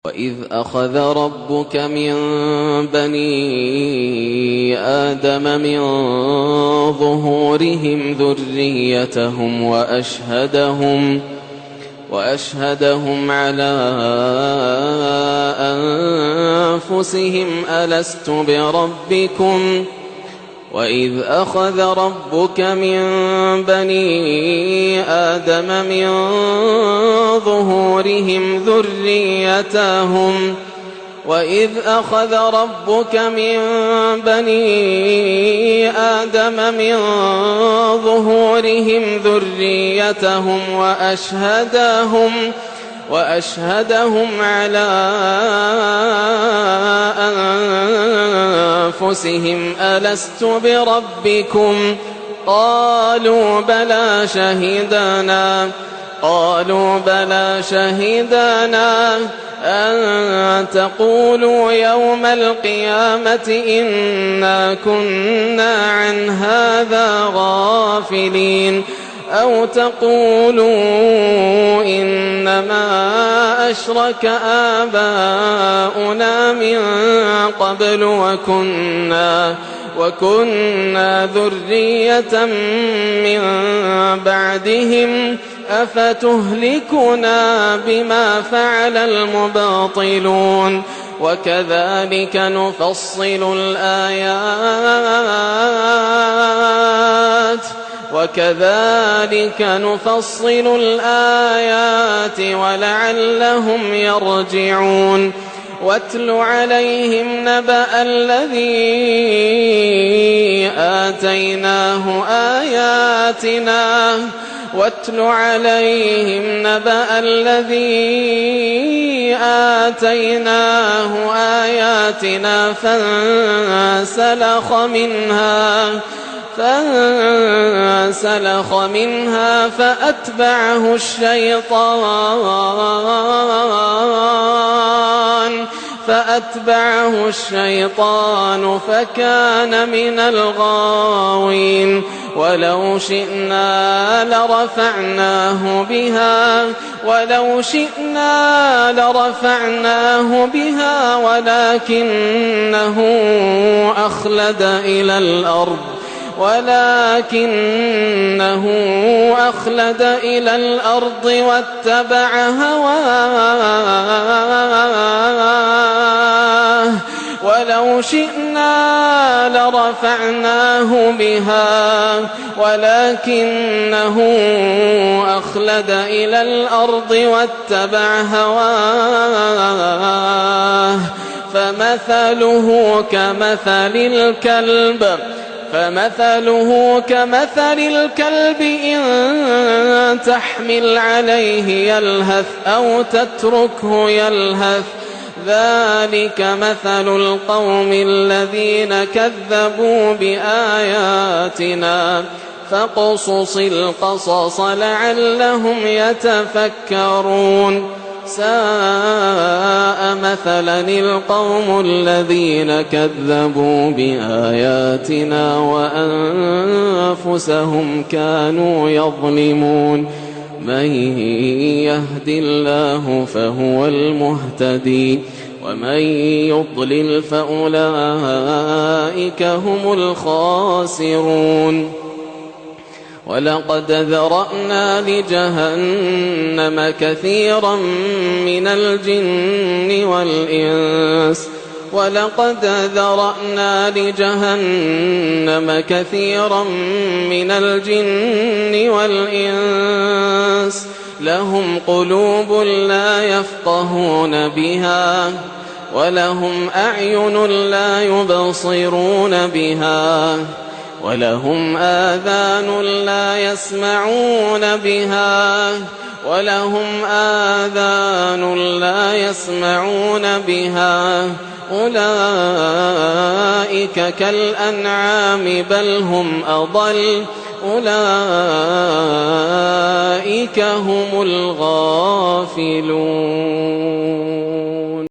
وإذ أخذ ربك من بني آدم من ظهورهم ذريتهم وأشهدهم على أنفسهم ألست بربكم وإذ أخذ ربك من بني آدم من ظهورهم ذريتهم وأشهدهم على أنفسهم ألست بربكم قالوا بلى شهدنا أن تقولوا يوم القيامة إنا كنا عن هذا غافلين أو تقولوا إنما أشرك آباؤنا من قبل وكنا ذرية من بعدهم أفتهلكنا بما فعل المبطلون وكذلك نفصل الآيات ولعلهم يرجعون واتل عليهم نبأ الذي آتيناه آياتنا فانسلخ منها فأتبعه الشيطان فكان من الغاوين ولو شئنا لرفعناه بها ولكنه أخلد إلى الأرض واتبع هواه ولو شئنا لرفعناه بها ولكنه أخلد إلى الأرض واتبع هواه فمثله كمثل الكلب إن تحمل عليه يلهث أو تتركه يلهث ذلك مثل القوم الذين كذبوا بآياتنا فاقصص القصص لعلهم يتفكرون ساء مثلا القوم الذين كذبوا بآياتنا وأنفسهم كانوا يظلمون من يهد الله فهو المهتدي ومن يضلل فأولئك هم الخاسرون ولقد ذرأنا لجهنم كثيرا من الجن والإنس لهم قلوب لا يفقهون بها ولهم أعين لا يبصرون بها ولهم آذان لا يسمعون بها أولئك كالأنعام بل هم أضل أولئك هم الغافلون